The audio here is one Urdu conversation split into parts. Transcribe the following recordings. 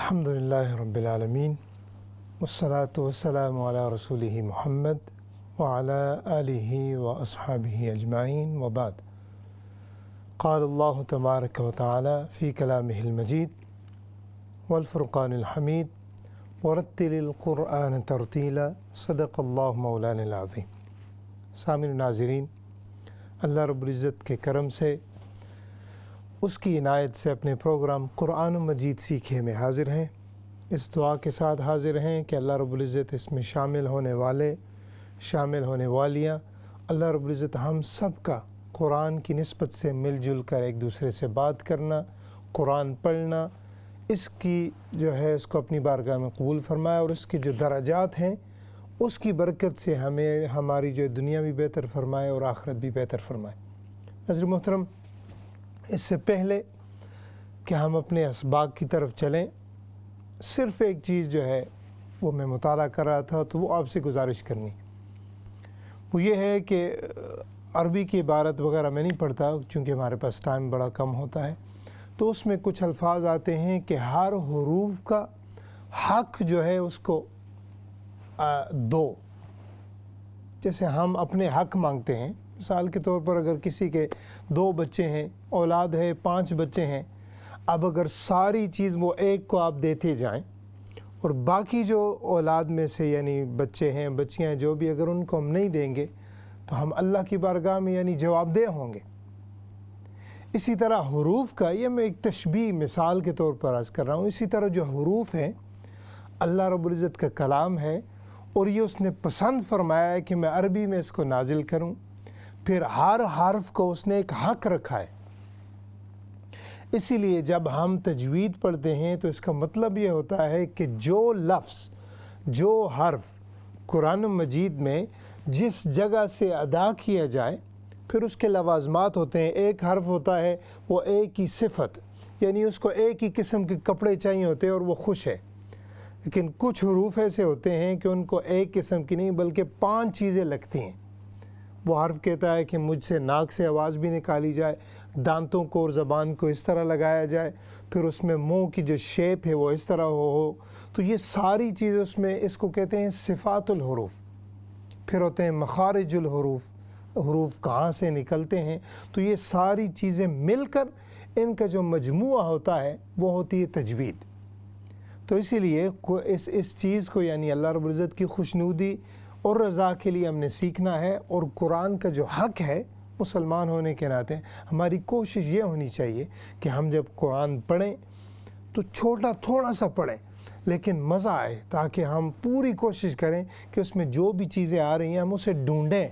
الحمدللہ رب العالمین والصلاة والسلام علی رسولہ محمد وعلی آلہ واصحابہ اجمعین وبعد قال اللہ تبارک و تعالی فی کلامہ المجید والفرقان الحمید ورتل القرآن ترتیلا صدق اللہ مولانا العظیم۔ سامعین و ناظرین، اللہ رب العزت کے کرم سے، اس کی عنایت سے اپنے پروگرام قرآن و مجید سیکھیے میں حاضر ہیں۔ اس دعا کے ساتھ حاضر ہیں کہ اللہ رب العزت اس میں شامل ہونے والے، شامل ہونے والیاں، اللہ رب العزت ہم سب کا قرآن کی نسبت سے مل جل کر ایک دوسرے سے بات کرنا، قرآن پڑھنا، اس کی جو ہے اس کو اپنی بارگاہ میں قبول فرمائے، اور اس کے جو درجات ہیں اس کی برکت سے ہمیں ہماری جو دنیا بھی بہتر فرمائے اور آخرت بھی بہتر فرمائے۔ حضرت محترم، اس سے پہلے کہ ہم اپنے اسباق کی طرف چلیں، صرف ایک چیز جو ہے وہ میں مطالعہ کر رہا تھا، تو وہ آپ سے گزارش کرنی، وہ یہ ہے کہ عربی کی عبارت وغیرہ میں نہیں پڑھتا چونکہ ہمارے پاس ٹائم بڑا کم ہوتا ہے، تو اس میں کچھ الفاظ آتے ہیں کہ ہر حروف کا حق جو ہے اس کو دو۔ جیسے ہم اپنے حق مانگتے ہیں، مثال کے طور پر اگر کسی کے 2 بچے ہیں، اولاد ہے، 5 بچے ہیں، اب اگر ساری چیز وہ ایک کو آپ دیتے جائیں اور باقی جو اولاد میں سے یعنی بچے ہیں، بچیاں ہیں، جو بھی اگر ان کو ہم نہیں دیں گے تو ہم اللہ کی بارگاہ میں یعنی جواب دہ ہوں گے۔ اسی طرح حروف کا، یہ میں ایک تشبیہ مثال کے طور پر عرض کر رہا ہوں، اسی طرح جو حروف ہیں اللہ رب العزت کا کلام ہے، اور یہ اس نے پسند فرمایا ہے کہ میں عربی میں اس کو نازل کروں، پھر ہر حرف کو اس نے ایک حق رکھا ہے۔ اسی لیے جب ہم تجوید پڑھتے ہیں تو اس کا مطلب یہ ہوتا ہے کہ جو لفظ، جو حرف قرآن مجید میں جس جگہ سے ادا کیا جائے، پھر اس کے لوازمات ہوتے ہیں۔ ایک حرف ہوتا ہے وہ ایک ہی صفت، یعنی اس کو ایک ہی قسم کے کپڑے چاہیے ہوتے ہیں اور وہ خوش ہے، لیکن کچھ حروف ایسے ہوتے ہیں کہ ان کو ایک قسم کی نہیں بلکہ 5 چیزیں لگتی ہیں۔ وہ حرف کہتا ہے کہ مجھ سے ناک سے آواز بھی نکالی جائے، دانتوں کو اور زبان کو اس طرح لگایا جائے، پھر اس میں منہ کی جو شیپ ہے وہ اس طرح ہو، تو یہ ساری چیزیں اس میں، اس کو کہتے ہیں صفات الحروف۔ پھر ہوتے ہیں مخارج الحروف، حروف کہاں سے نکلتے ہیں، تو یہ ساری چیزیں مل کر ان کا جو مجموعہ ہوتا ہے وہ ہوتی ہے تجوید۔ تو اسی لیے اس چیز کو یعنی اللہ رب العزت کی خوشنودی اور رضا کے لیے ہم نے سیکھنا ہے، اور قرآن کا جو حق ہے مسلمان ہونے کے ناطے ہماری کوشش یہ ہونی چاہیے کہ ہم جب قرآن پڑھیں تو چھوٹا تھوڑا سا پڑھیں لیکن مزہ آئے، تاکہ ہم پوری کوشش کریں کہ اس میں جو بھی چیزیں آ رہی ہیں ہم اسے ڈھونڈیں۔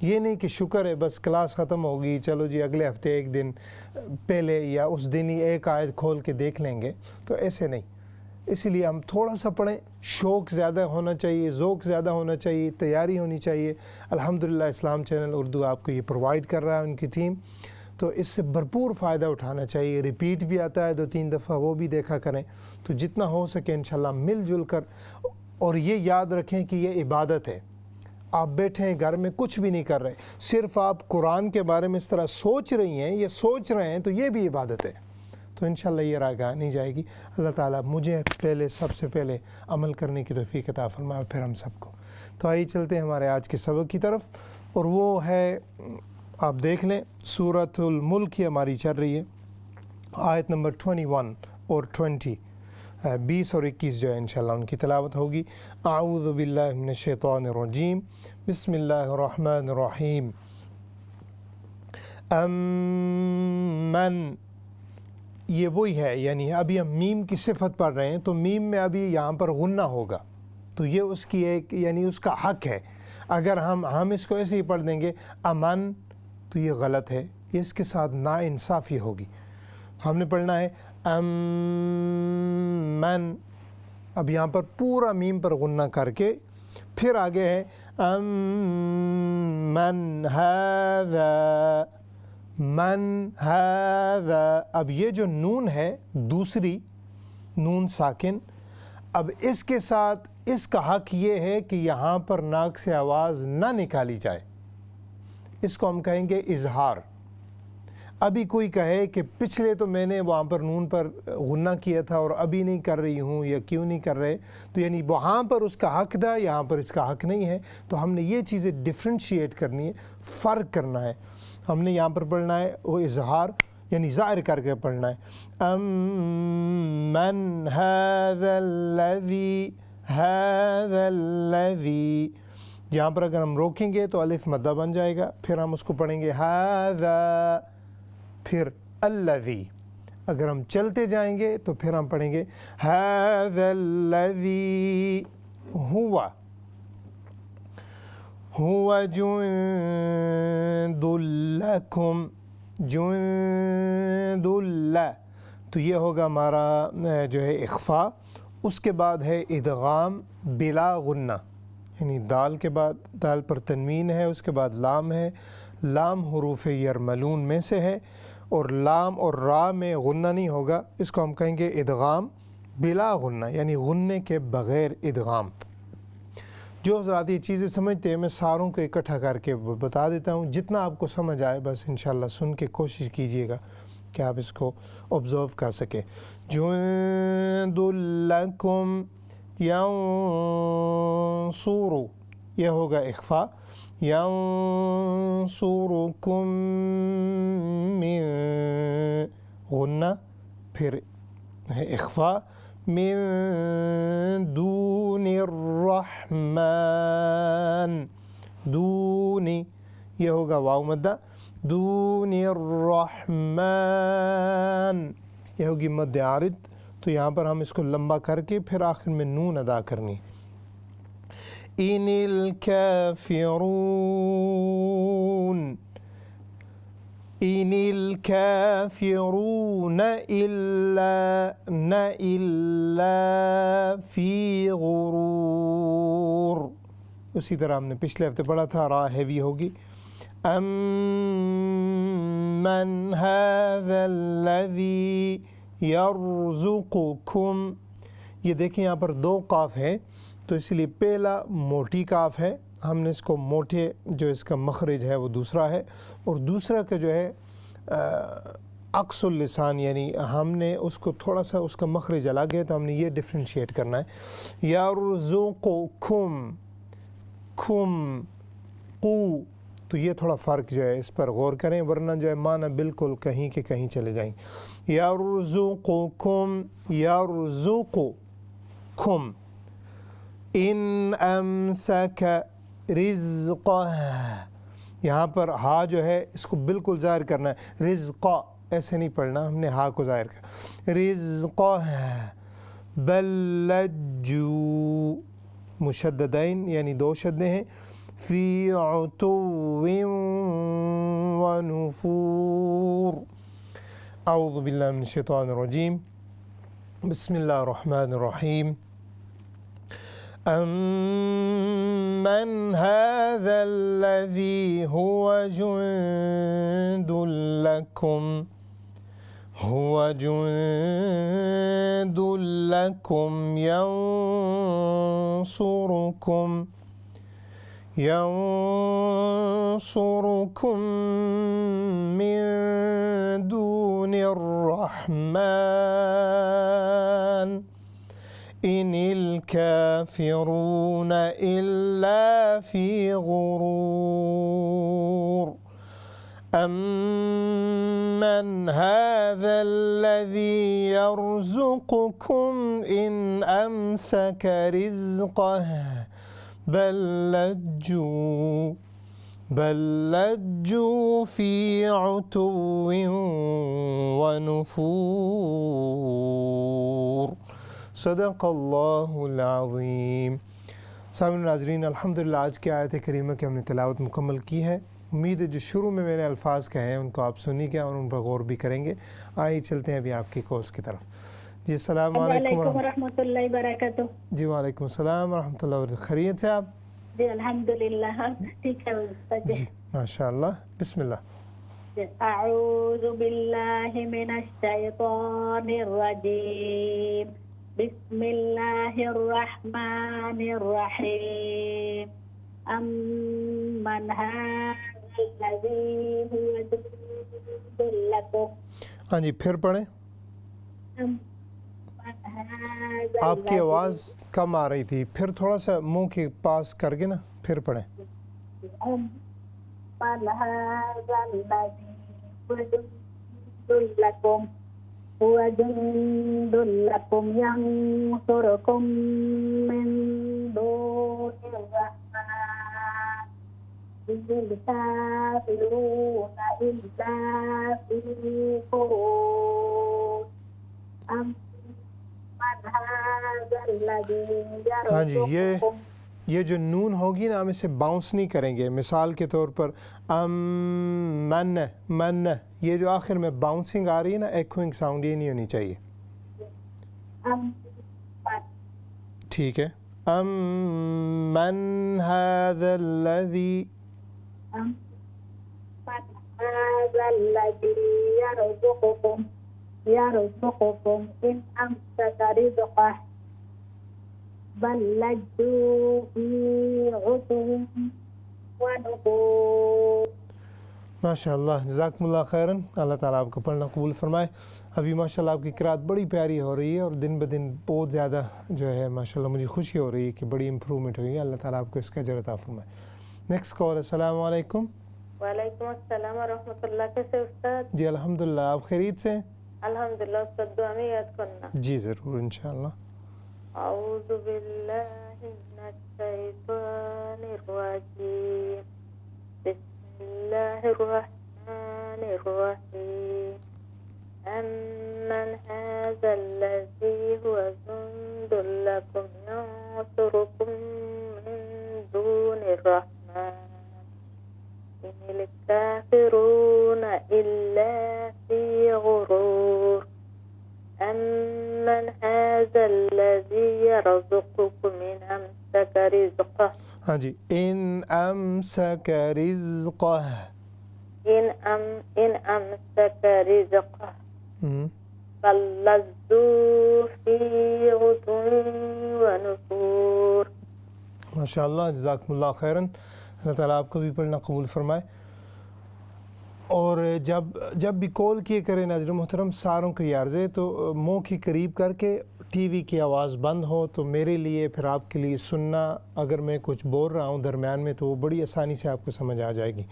یہ نہیں کہ شکر ہے بس کلاس ختم ہوگی، چلو جی اگلے ہفتے ایک دن پہلے یا اس دن ہی ایک آیت کھول کے دیکھ لیں گے، تو ایسے نہیں۔ اسی لیے ہم تھوڑا سا پڑھیں، شوق زیادہ ہونا چاہیے، ذوق زیادہ ہونا چاہیے، تیاری ہونی چاہیے۔ الحمدللہ اسلام چینل اردو آپ کو یہ پرووائڈ کر رہا ہے ان کی ٹیم، تو اس سے بھرپور فائدہ اٹھانا چاہیے۔ ریپیٹ بھی آتا ہے 2-3 دفعہ، وہ بھی دیکھا کریں، تو جتنا ہو سکے انشاءاللہ مل جل کر۔ اور یہ یاد رکھیں کہ یہ عبادت ہے۔ آپ بیٹھے ہیں گھر میں کچھ بھی نہیں کر رہے، صرف آپ قرآن کے بارے میں اس طرح سوچ رہی ہیں یا سوچ رہے ہیں، تو یہ بھی عبادت ہے۔ تو انشاءاللہ یہ راہ نہیں جائے گی۔ اللہ تعالیٰ مجھے سب سے پہلے عمل کرنے کی توفیق عطا فرمائے، پھر ہم سب کو۔ تو آئیے چلتے ہیں ہمارے آج کے سبق کی طرف، اور وہ ہے، آپ دیکھ لیں، سورۃ الملک کی ہماری چل رہی ہے، آیت نمبر 21 اور 20، 20 اور 21 جو ہے انشاءاللہ ان کی تلاوت ہوگی۔ اعوذ باللہ من الشیطان الرجیم، بسم اللہ الرحمن الرحیم۔ امن، یہ وہی ہے، یعنی ابھی ہم میم کی صفت پڑھ رہے ہیں، تو میم میں ابھی یہاں پر غنہ ہوگا، تو یہ اس کی ایک یعنی اس کا حق ہے۔ اگر ہم اس کو ایسے ہی پڑھ دیں گے امن، تو یہ غلط ہے، یہ اس کے ساتھ ناانصافی ہوگی۔ ہم نے پڑھنا ہے امن، اب یہاں پر پورا میم پر غنہ کر کے، پھر آگے ہے امن ھذا، من ھذا۔ اب یہ جو نون ہے، دوسری نون ساکن، اب اس کے ساتھ اس کا حق یہ ہے کہ یہاں پر ناک سے آواز نہ نکالی جائے، اس کو ہم کہیں گے اظہار۔ ابھی کوئی کہے کہ پچھلے تو میں نے وہاں پر نون پر غنہ کیا تھا اور ابھی نہیں کر رہی ہوں یا کیوں نہیں کر رہے، تو یعنی وہاں پر اس کا حق تھا، یہاں پر اس کا حق نہیں ہے. تو ہم نے یہ چیزیں ڈفرینشیٹ کرنی ہے، فرق کرنا ہے. ہم نے یہاں پر پڑھنا ہے وہ اظہار یعنی ظاہر کر کے پڑھنا ہے. من هذا الذی، یہاں پر اگر ہم روکیں گے تو الف مدہ بن جائے گا، پھر ہم اس کو پڑھیں گے ھذا، پھر الذی. اگر ہم چلتے جائیں گے تو پھر ہم پڑھیں گے ھذا الذی هو جند لکم، جند اللہ. تو یہ ہوگا ہمارا جو ہے اخفا. اس کے بعد ہے ادغام بلا غنہ، یعنی دال کے بعد دال پر تنوین ہے، اس کے بعد لام ہے. لام حروف یرملون میں سے ہے اور لام اور را میں غنہ نہیں ہوگا. اس کو ہم کہیں گے ادغام بلا غنہ، یعنی غنے کے بغیر ادغام. جو حضرات یہ چیزیں سمجھتے ہیں میں ساروں کو اکٹھا کر کے بتا دیتا ہوں، جتنا آپ کو سمجھ آئے بس انشاءاللہ سن کے کوشش کیجئے گا کہ آپ اس کو آبزرو کر سکیں. جند لکم ینصر، یہ ہوگا اخفا. ینصرکم من غنہ، پھر اخفا. من دون الرحمن، دونی یہ ہوگا واو مدہ. دون الرحمن یہ ہوگی مد عارض. تو یہاں پر ہم اس کو لمبا کر کے پھر آخر میں نون ادا کرنی. ان الکافرون، ان الکافرون الا فی غرور. اسی طرح ہم نے پچھلے ہفتے پڑھا تھا، را ہیوی ہوگی. من هذا الذی یرزقکم. یہ دیکھیں یہاں پر دو قاف ہیں تو اس لیے پہلا موٹی قاف ہے، ہم نے اس کو موٹے جو اس کا مخرج ہے وہ دوسرا ہے، اور دوسرا کا جو ہے عکس اللسان، یعنی ہم نے اس کو تھوڑا سا اس کا مخرج الگ ہے تو ہم نے یہ ڈفرینشیٹ کرنا ہے. یرزقکم، کم قو، تو یہ تھوڑا فرق جو ہے اس پر غور کریں ورنہ جو ہے معنی بالکل کہیں کہ کہیں چلے جائیں. یرزقکم، یرزقکم. ان امسک رزقہ، یہاں پر ہا جو ہے اس کو بالکل ظاہر کرنا ہے. رزقہ ایسے نہیں پڑھنا، ہم نے ہا کو ظاہر کرنا. رزقہ. بل لجو، مشددین یعنی دو شدیں ہیں. فی عتو ونفور. اعوذ باللہ من الشیطان الرجیم. بسم اللہ الرحمن الرحیم. أَمَّنْ هَذَا الَّذِي هُوَ جُنْدٌ لَكُمْ، هُوَ جُنْدٌ لَكُمْ يَنْصُرُكُمْ مِنْ دُونِ الرَّحْمَنِ إِنِ الْكَافِرُونَ إِلَّا فِي غُرُورٍ. أَمَّنْ هَذَا الَّذِي يَرْزُقُكُمْ إِنْ أَمْسَكَ رِزْقَهُ بَلْ لَجُّوا فِي عُتُوٍّ وَنُفُورٍ. صدق اللہ العظیم. سامعین ناظرین، الحمدللہ آج کی آیت کریمہ کی ہم نے تلاوت مکمل کی ہے. امید ہے جو شروع میں نے الفاظ کہے ہیں ان کو آپ سنی گے اور ان پر غور بھی کریں گے. آئیے چلتے ہیں ابھی آپ کی کورس کی طرف. جی السلام علیکم ورحمۃ اللہ وبرکاتہ. جی وعلیکم السلام ورحمۃ اللہ وبرکاتہ. خیریت سے آپ؟ جی الحمدللہ ٹھیک ہے. جی ماشاء اللہ. بسم اللہ. اعوذ باللہ من الشیطان الرجیم. بسم اللہ الرحمن الرحیم. امن هذا الذي هو جند لكم ہاں جی پھر پڑھیں. أم من هذا آپ کی آواز الذي کم آ رہی تھی, پھر تھوڑا سا منہ کے پاس کر کے نا پھر پڑھیں. أم من هذا الذي هو جند لكم ينصركم من دون الرحمن إن الكافرون إلا في غرور أم من هذا الذي ہاں جی يرزقكم یہ جو نون ہوگی نا ہم اسے باؤنس نہیں کریں گے. مثال کے طور پر من یہ جو آخر میں باؤنسنگ آ رہی ہے نا, ایکوئنگ ساؤنڈ یہ نہیں ہونی چاہیے. أم ٹھیک ہے. من هذا الذي من هذا الذي يرزقكم إن أمسك رزقه بل لجوا في عتو ونفور. ماشاء اللہ جزاکم اللہ خیراً. اللہ تعالیٰ آپ کو پڑھنا قبول فرمائے. ابھی ماشاء اللہ آپ کی قرأت بڑی پیاری ہو رہی ہے اور دن بدن بہت زیادہ جو ہے ماشاء اللہ مجھے خوشی ہو رہی ہے کہ بڑی امپرومنٹ ہوئی ہے. اللہ تعالیٰ آپ کو اس کا اجر عطا فرمائے. Next call. السلام علیکم. وعلیکم السلام ورحمۃ اللہ. کیسے استاد؟ جی الحمدللہ, آپ خیریت سے ہیں؟ الحمدللہ. استاد دعا میں یاد کرنا. جی ضرور انشاءاللہ. اعوذ باللہ من الشیطان الرجیم. بسم اللہ الرحمن الرحیم. أَمَّنْ هَذَا الَّذِي هُوَ جُندٌ لَكُمْ يَنصُرُكُم مِّن دُونِ الرَّحْمَنِ إِنِ الْكَافِرُونَ إِلَّا فِي غُرُورٍ أَمَّنْ هَذَا الَّذِي يَرْزُقُكُمْ إِنْ أَمْسَكَ رِزْقَهُ. ہاں جی, ان امسک رزقہ. إِنْ أَمْسَكَ رِزْقَهُ بل لجوا في عتو ونفور. ماشاء اللہ جزاکم اللہ خیراً. اللہ تعالیٰ آپ کو بھی پڑھنا قبول فرمائے. اور جب بھی کال کیے کریں ناظرین محترم, ساروں کو یہ عرض ہے تو منہ کے قریب کر کے ٹی وی کی آواز بند ہو تو میرے لیے پھر آپ کے لیے سننا, اگر میں کچھ بول رہا ہوں درمیان میں تو وہ بڑی آسانی سے آپ کو سمجھ آ جائے گی.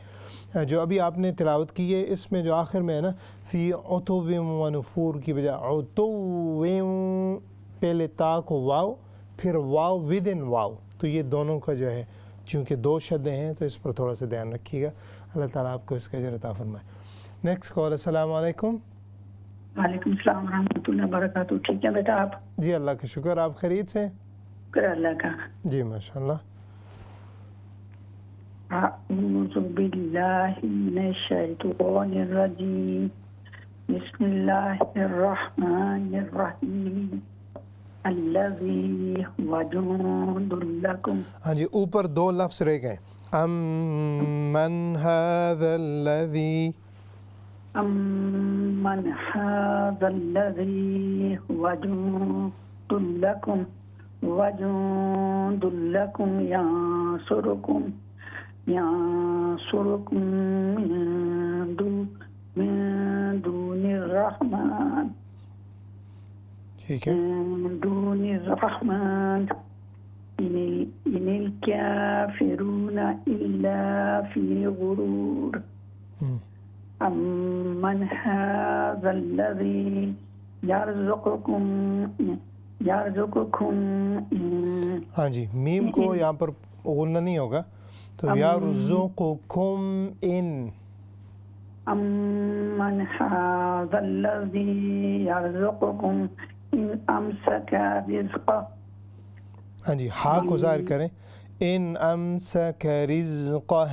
جو ابھی آپ نے تلاوت کی ہے اس میں جو آخر میں ہے نا فی عتو و نفور کی بجائے عتو, پہلے تا کو واو پھر واو ود ان واو, تو یہ دونوں کا جو ہے چونکہ دو شدیں ہیں تو اس پر تھوڑا سا دھیان رکھیے گا. اللہ تعالیٰ آپ کو اس کا اجر عطا فرمائے. Next call. السلام علیکم. وعلیکم السلام ورحمۃ اللہ وبرکاتہ. ٹھیک ہے بیٹا آپ؟ جی اللہ کا شکر, آپ خیریت سے ہیں؟ شکر اللہ کا. جی ماشاء اللہ. اعوذ باللہ من الشیطان الرجیم. بسم اللہ الرحمن الرحیم. الذی هو جند لکم. ہاں جی, اوپر دو لفظ رہ گئے. من هذا الذی. من هذا الذی هو جند لکم وجند لکم ینصرکم من دون الرحمن. ٹھیک ہے. من دون الرحمن إن الكافرون إلا في غرور أمن هذا الذي يرزقكم. ہاں جی, میم کو یہاں پر غنہ نہیں ہوگا تو یرزقکم ان. أمن هذا الذي يرزقكم إن أمسك رزقه. ہاں جی, ہا کو ظاہر کریں. ان امسک رزقہ.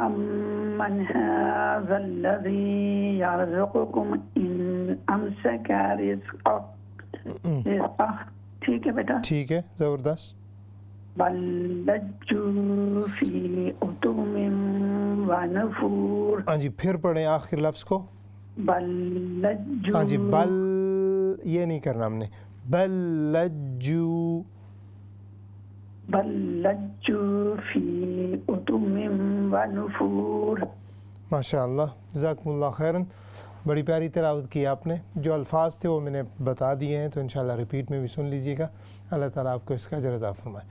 أمن هذا الذي يرزقكم إن أمسك رزقه. ٹھیک ہے بیٹا, ٹھیک ہے, زبردست. بل لجوا في عتو ونفور. ہاں جی, پھر پڑھیں آخر لفظ کو. بل لجوا. ہاں جی, بل یہ نہیں کرنا ہم نے, بل لجو. بل لجوا فی عتو ونفور. ماشاء اللہ، جزاکم اللہ خیراً. بڑی پیاری تلاوت کی آپ نے. جو الفاظ تھے وہ میں نے بتا دیے ہیں، تو انشاءاللہ ریپیٹ میں بھی سن لیجیے گا. اللہ تعالیٰ آپ کو اس کا اجر عطا فرمائے.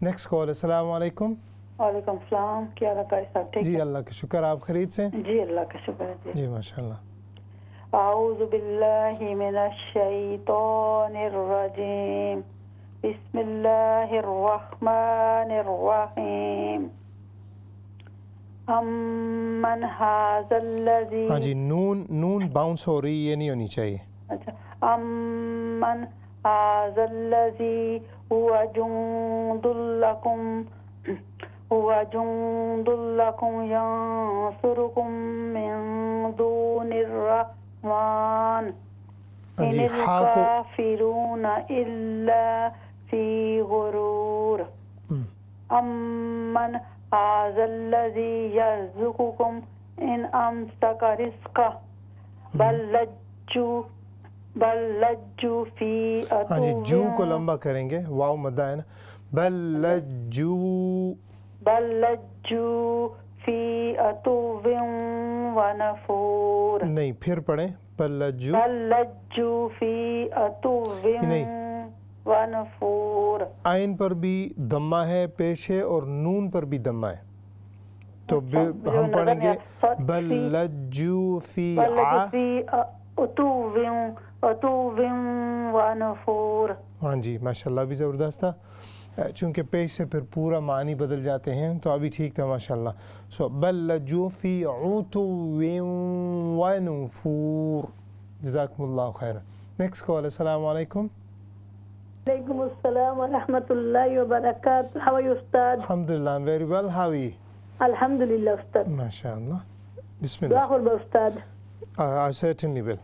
Next call. السلام علیکم. وعلیکم السلام. کیا حال ہے قاری صاحب؟ ٹھیک جی اللہ کا شکر. آپ خیریت سے؟ جی اللہ کا شکر ہے. جی ماشاء اللہ. اعوذ باللہ من الشیطان الرجیم. بسم اللہ الرحمن الرحیم. امن ھذا الذی. ہاں جی، نون باؤنس ہو رہی، یہ نہیں ہونی چاہیے. اچھا. امن ھذا الذی هو جند لکم ینصرکم من دون الرحمن ان الکافرون الا فی غرور. امن ھذا الذی یرزقکم ان امسک رزقہ بل لجوا فی عتو. ہاں جی، جو کو لمبا کریں گے، واو مدہ ہے نا. بل لجوا فی عتو ونفور. نہیں، پھر پڑھیں. بل لجوا فی عتو نہیں، ونفور. آئین پر بھی دمہ ہے پیش ہے، اور نون پر بھی دمہ ہے. تو ہم پڑھیں گے بل لجوا فی عتو ونفور. ہاں جی ماشاء اللہ، بھی زبردست تھا. چونکہ پیش سے پھر پورا معنی بدل جاتے ہیں، تو ابھی ٹھیک تھا ماشاء اللہ. سو بل لجوا فی عتو ونفور. جزاکم اللہ خیر. Next call. السلام علیکم. وعلیکم السلام ورحمۃ اللہ وبرکاتہ. How are you, Ustad? الحمدللہ. I'm very well. How are you? Alhamdulillah, Ustad. ماشاء اللہ. بسم دعا اللہ. خوربہ Ustad. I certainly will.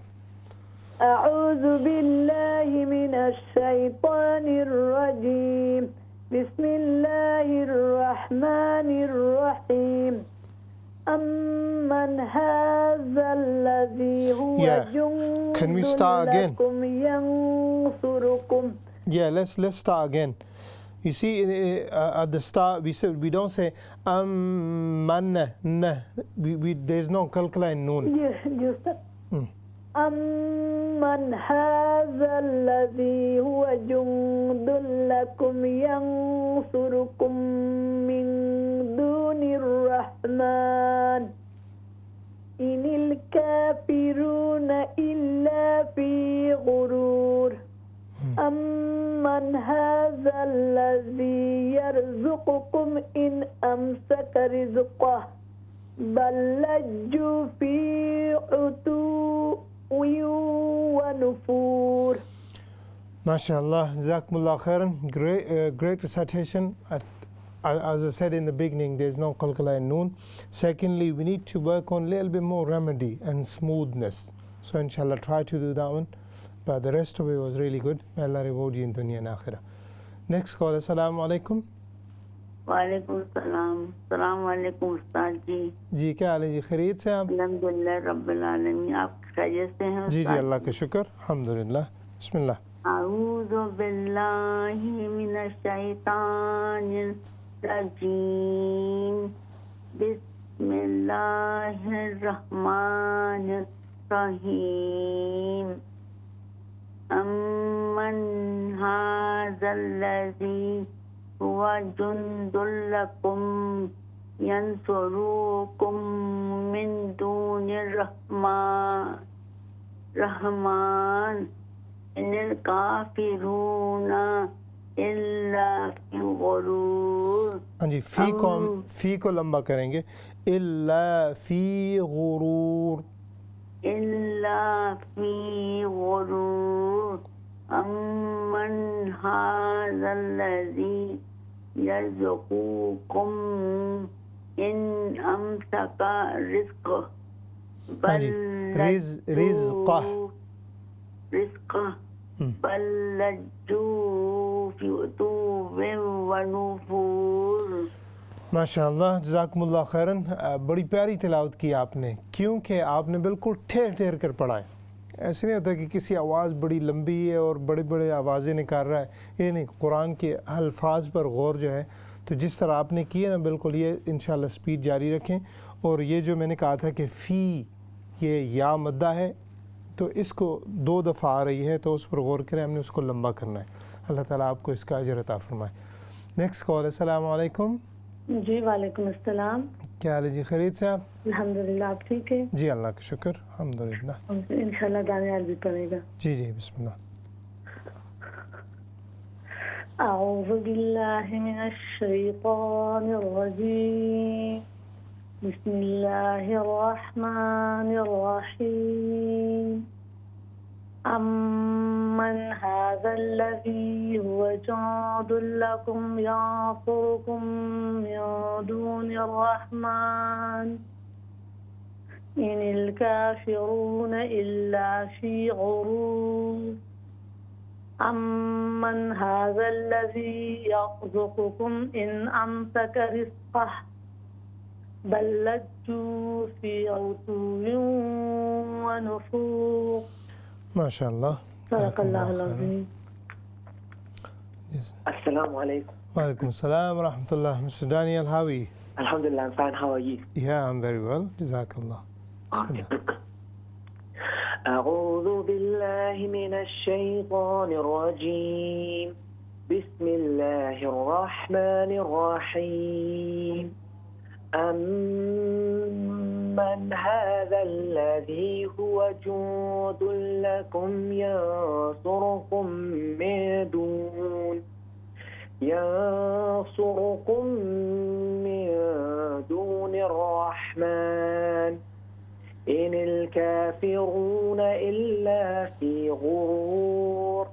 أعوذ بالله من الشيطان الرجيم. بسم الله الرحمن الرحيم. أمن هذا الذي هو جند Can we start again? لكم ينصركم. Yeah, let's start again. You see, at the start we don't say man na. There's no kalkala in noon. Just أمن هذا الذي هو جند لكم ينصركم من دون الرحمن إن الكافرون إلا في غرور. أمن هذا الذي يرزقكم إن أمسك رزقه بل لجوا في عتو ونفور. MashaAllah, Jazakumullah khairan. Great recitation. As I said in the beginning, there's no qalqala in noon. Secondly, we need to work on a little bit more remedy and smoothness. So inshallah, try to do that one. But the rest of it was really good. May Allah reward you in dunya and akhirah. Next call. Assalamu alaikum. وعلیکم السلام. السلام علیکم استاد جی. جی کیا حال ہے جی؟ خیریت سے آپ؟ الحمدللہ رب العالمین. آپ خیریت سے ہیں؟ جی اللہ کا شکر الحمدللہ. بسم اللہ. اعوذ باللہ من الشیطان الرجیم. بسم اللہ الرحمن الرحیم. امن ھذا الذی هو جند لکم ینصرکم من دون الرحمن ان الکافرون الا فی غرور. ہاں جی، فی کو لمبا کریں گے. الا فی غرور. الا فی غرور. امن ھذا الذی یرزقکم ان امسک رزقہ بل رزقہ بل لجوا فی عتو ونفور. ماشاءاللہ جزاکم اللہ خیراً. بڑی پیاری تلاوت کی آپ نے، کیونکہ آپ نے بالکل ٹھہر ٹھہر کر پڑھا ہے. ایسے نہیں ہوتا کہ کسی آواز بڑی لمبی ہے اور بڑے بڑے آوازیں نکال رہا ہے، یہ نہیں، قرآن کے الفاظ پر غور جو ہے تو جس طرح آپ نے کیا نا بالکل یہ انشاءاللہ سپیڈ جاری رکھیں. اور یہ جو میں نے کہا تھا کہ فی یہ یا مدہ ہے تو اس کو 2 دفعہ آ رہی ہے تو اس پر غور کریں، ہم نے اس کو لمبا کرنا ہے. اللہ تعالیٰ آپ کو اس کا اجر عطا فرمائے. Next call. السلام علیکم. جی وعلیکم السلام. کیا حال ہے جی؟ خیریت سے آپ؟ الحمدللہ. آپ ٹھیک ہے؟ جی اللہ کا شکر الحمدللہ. انشاءاللہ دانیال بھی پڑھے گا. جی جی بسم اللہ. اعوذ باللہ من الشیطان الرجیم. بسم اللہ الرحمن الرحیم. أَمَّنْ هَذَا الَّذِي هُوَ جُندٌ لَّكُمْ يَنصُرُكُم مِّن دُونِ الرَّحْمَٰنِ إِنِ الْكَافِرُونَ إِلَّا فِي غُرُورٍ. أَمَّنْ هَذَا الَّذِي يَرْزُقُكُمْ إِنْ أَمْسَكَ رِزْقَهُ بَل لَّجُّوا فِي عُتُوٍّ وَنُفُورٍ. ماشاء اللہ. صدق اللہ العظیم. Assalamu alaikum. وعلیکم السلام ورحمۃ اللہ. Mr. Daniel, how are you? Alhamdulillah, I'm fine. How are you? Yeah, I'm very well. جزاک اللہ. بسم اللہ. أعوذ بالله من الشيطان الرجيم. بسم الله الرحمن الرحيم. أَمَّنْ هَذَا الَّذِي هُوَ جُندٌ لَّكُمْ يَنصُرُكُم مِّن دُونِ الرَّحْمَٰنِ إِنِ الْكَافِرُونَ إِلَّا فِي غُرُورٍ.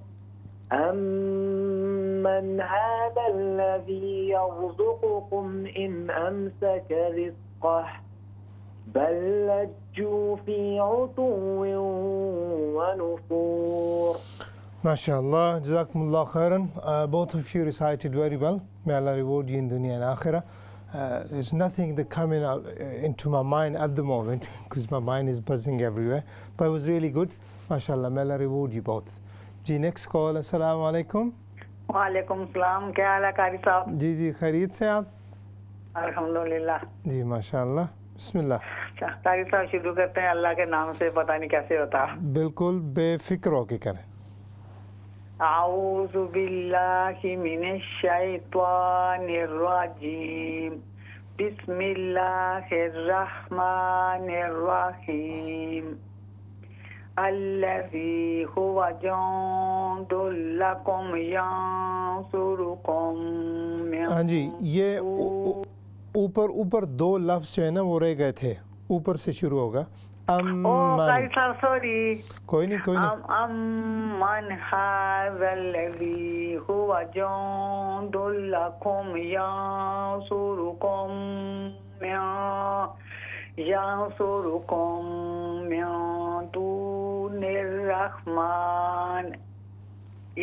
أَمَّنْ هَذَا الَّذِي يَرْزُقُكُمْ إِنْ أَمْسَكَ رِزْقَهُ بَل لَّجُّوا فِي عُتُوٍّ وَنُفُورٍ. MashaAllah, Jazakumullah khairan. Both of you recited very well. May Allah reward you in dunya and akhirah. There's nothing that coming into my mind at the moment because my mind is buzzing everywhere. But it was really good. MashaAllah, may Allah reward you both. جی نیکسٹ کال. السلام علیکم. وعلیکم السلام. کیا حال ہے قاری صاحب؟ جی جی خیریت سے آپ؟ الحمدللہ. جی ماشاءاللہ. بسم اللہ. قاری صاحب شروع کرتے ہیں اللہ کے نام سے. پتہ نہیں کیسے ہوتا. بالکل بے فکر ہو کے کریں. اعوذ باللہ من الشیطان الرجیم. بسم اللہ الرحمن الرحیم. الذی هو جند لکم ینصرکم من. ہاں جی یہ اوپر 2 لفظ جو ہے نا وہ رہ گئے تھے. اوپر سے شروع ہوگا. سوری کوئی نہیں. امن ھذا الذی هو جند لکم ینصرکم من دون الرحمن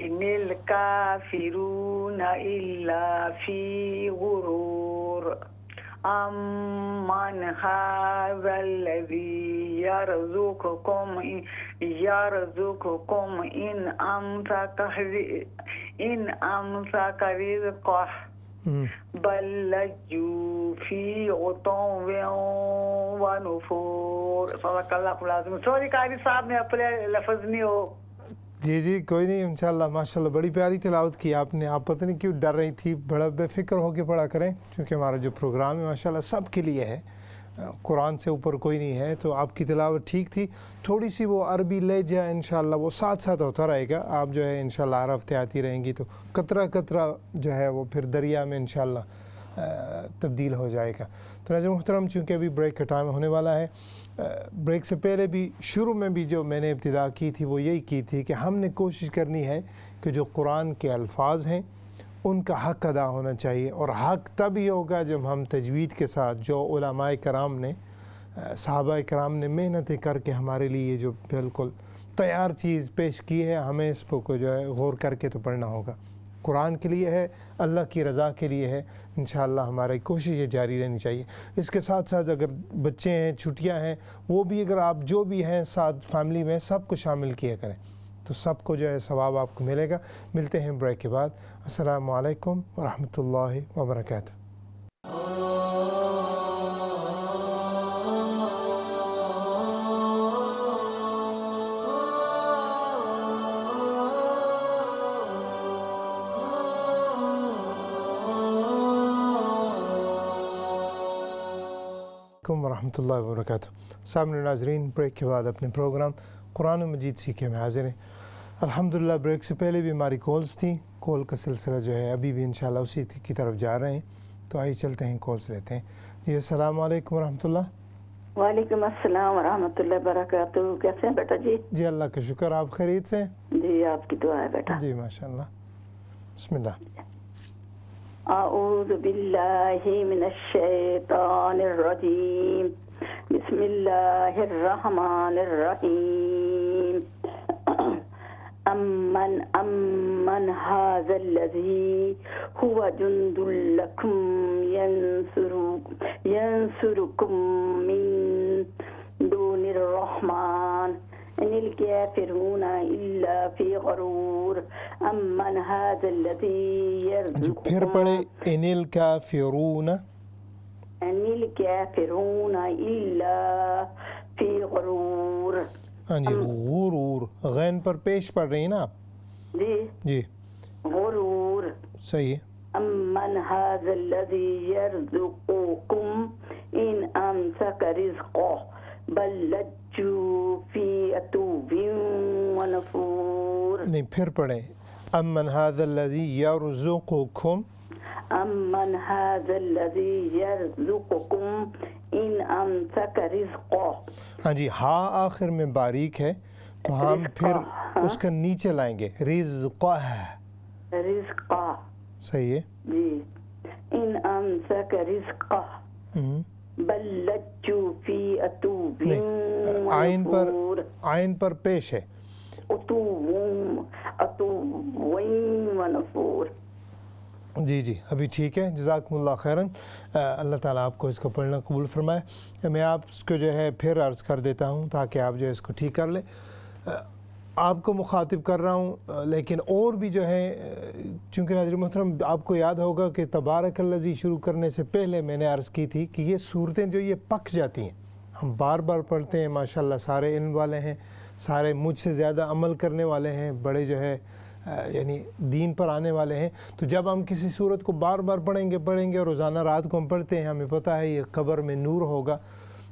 ان الکافرون الا فی غرور. امن ھذا الذی یرزقکم ان امسک رزقہ بل لجوا فی عتو ونفور. صدق اللہ العظیم. سوری قاری صاحب میں اپنے لفظ نہیں ہو. جی کوئی نہیں انشاءاللہ. ماشاءاللہ بڑی پیاری تلاوت کی آپ نے. آپ پتہ نہیں کیوں ڈر رہی تھی. بڑا بے فکر ہو کے پڑھا کریں چونکہ ہمارا جو پروگرام ہے ماشاءاللہ سب کے لیے ہے. قرآن سے اوپر کوئی نہیں ہے. تو آپ کی تلاوت ٹھیک تھی. تھوڑی سی وہ عربی لہجہ انشاءاللہ وہ ساتھ ہوتا رہے گا. آپ جو ہے انشاءاللہ ہر ہفتے آتی رہیں گی تو قطرہ جو ہے وہ پھر دریا میں انشاءاللہ تبدیل ہو جائے گا. تو ناظرین محترم چونکہ ابھی بریک کا ٹائم ہونے والا ہے. بریک سے پہلے بھی شروع میں بھی جو میں نے ابتدا کی تھی وہ یہی کی تھی کہ ہم نے کوشش کرنی ہے کہ جو قرآن کے الفاظ ہیں ان کا حق ادا ہونا چاہیے. اور حق تب ہی ہوگا جب ہم تجوید کے ساتھ جو علماء کرام نے صحابہ کرام نے محنتیں کر کے ہمارے لیے جو بالکل تیار چیز پیش کی ہے ہمیں اس کو جو ہے غور کر کے تو پڑھنا ہوگا. قرآن کے لیے ہے، اللہ کی رضا کے لیے ہے۔ انشاءاللہ ہماری کوشش یہ جاری رہنی چاہیے۔ اس کے ساتھ ساتھ اگر بچے ہیں، چھٹیاں ہیں، وہ بھی اگر آپ جو بھی ہیں ساتھ فیملی میں سب کو شامل کیا کریں تو سب کو جو ہے ثواب آپ کو ملے گا۔ ملتے ہیں بریک کے بعد۔ السلام علیکم ورحمۃ اللہ وبرکاتہ۔ ورحمۃ اللہ وبرکاتہ۔ سامنے ناظرین، بریک کے بعد اپنے پروگرام قرآن مجید سیکھے میں حاضر ہیں۔ الحمدللہ بریک سے پہلے بھی ہماری کالز تھیں، کال کا سلسلہ جو ہے ابھی بھی انشاءاللہ اسی کی طرف جا رہے ہیں، تو آئیے چلتے ہیں کالز لیتے ہیں۔ جی السلام علیکم ورحمۃ اللہ۔ وعلیکم السلام ورحمۃ اللہ وبرکاتہ۔ کیسے ہیں بیٹا جی؟ جی اللہ کا شکر، آپ خیریت سے ہیں؟ جی آپ کی دعا ہے بیٹا۔ جی ماشاء اللہ، بسم اللہ۔ اعوذ باللہ من الشیطان الرجیم، بسم اللہ الرحمن الرحیم۔ امن هذا الذی هو جند لکم ینصرکم من دون الرحمن ان الکافرون الا فی غرور۔ امن هذا الذی پھر پڑھے ان الکافرون، ان الکافرون الا فی غرور۔ ہاں جی، غرور، غین پر پیش پڑھ رہی ہیں نا آپ؟ جی جی غرور۔ صحیح ہے۔ امن هذا الذی یرزقکم ان امسک رزقه بل لجوا فی عتو ونفور۔ نہیں، پھر پڑھیں امن هذا الذی یرزقکم، امن هذا الذی یرزقکم ان امسک رزقه۔ ہاں جی، ہاں آخر میں باریک ہے تو ہم پھر اس کا نیچے لائیں گے، رزقہ، رزقہ، صحیح ہے جی۔ ان امسک رزقہ بل لجوا فی عتو نہیں، آئین پر پیش ہے، عتو ونفور۔ جی جی ابھی ٹھیک ہے، جزاکم اللہ خیراً۔ اللہ تعالیٰ آپ کو اس کو پڑھنا قبول فرمائے۔ میں آپ کو جو ہے پھر عرض کر دیتا ہوں تاکہ آپ جو ہے اس کو ٹھیک کر لیں۔ آپ کو مخاطب کر رہا ہوں، لیکن اور بھی جو ہے، چونکہ ناظرین محترم آپ کو یاد ہوگا کہ تبارک الذی شروع کرنے سے پہلے میں نے عرض کی تھی کہ یہ صورتیں جو یہ پک جاتی ہیں، ہم بار بار پڑھتے ہیں، ماشاءاللہ سارے علم والے ہیں، سارے مجھ سے زیادہ عمل کرنے والے ہیں، بڑے جو ہے یعنی دین پر آنے والے ہیں، تو جب ہم کسی صورت کو بار بار پڑھیں گے اور روزانہ رات کو ہم پڑھتے ہیں، ہمیں پتہ ہے یہ قبر میں نور ہوگا،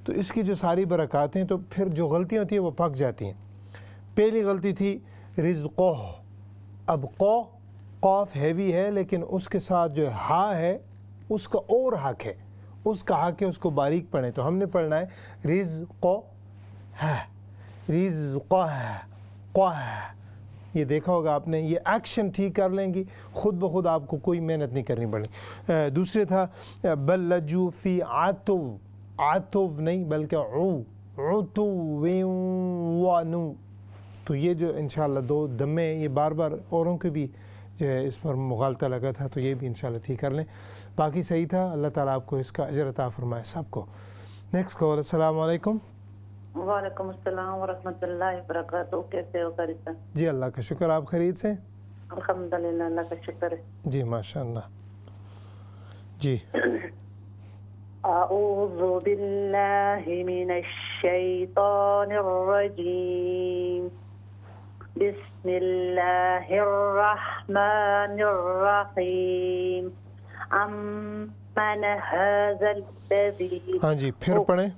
تو اس کی جو ساری برکات ہیں، تو پھر جو غلطیاں ہوتی ہیں وہ پک جاتی ہیں۔ پہلی غلطی تھی رزقہ، اب قاف ہیوی ہے لیکن اس کے ساتھ جو ہا ہے اس کا اور حق ہے، اس کا حق ہے اس کو باریک پڑھیں، تو ہم نے پڑھنا ہے رزقہ ہے، رزقہ ہے، قہ۔ یہ دیکھا ہوگا آپ نے، یہ ایکشن ٹھیک کر لیں گی، خود بخود آپ کو کوئی محنت نہیں کرنی پڑی۔ دوسرے تھا بل لجو فی عتو، عتو نہیں بلکہ عتو ونو، تو یہ جو انشاءاللہ دو دمے یہ بار بار اوروں کے بھی جو ہے اس پر مغالطہ لگا تھا، تو یہ بھی انشاءاللہ ٹھیک کر لیں، باقی صحیح تھا۔ اللہ تعالیٰ آپ کو اس کا اجر عطا فرمائے سب کو۔ Next call. السلام علیکم۔ وعلیکم السلام ورحمۃ اللہ وبرکاتہ۔ کیسے ہو قریب؟ جی اللہ کا شکر، آپ خیریت سے؟ الحمدللہ، اللہ کا شکر ہے۔ جی ماشاء اللہ۔ جی اعوذ باللہ من الشیطان الرجیم، بسم اللہ الرحمن الرحیم۔ امن هذا الذی، ہاں جی پھر پڑھیں۔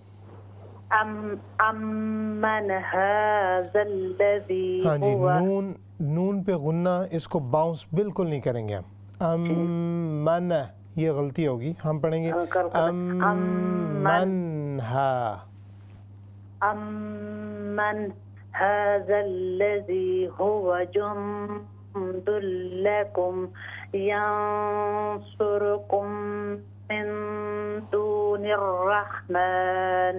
امن هذا الذی، ہاں جی، نون پہ غنہ، اس کو باؤنس بالکل نہیں کریں گے ہم۔ امن، یہ غلطی ہوگی، ہم پڑھیں گے امن ہا، امن هذا الذی هو جند لکم ینصرکم من دون الرحمن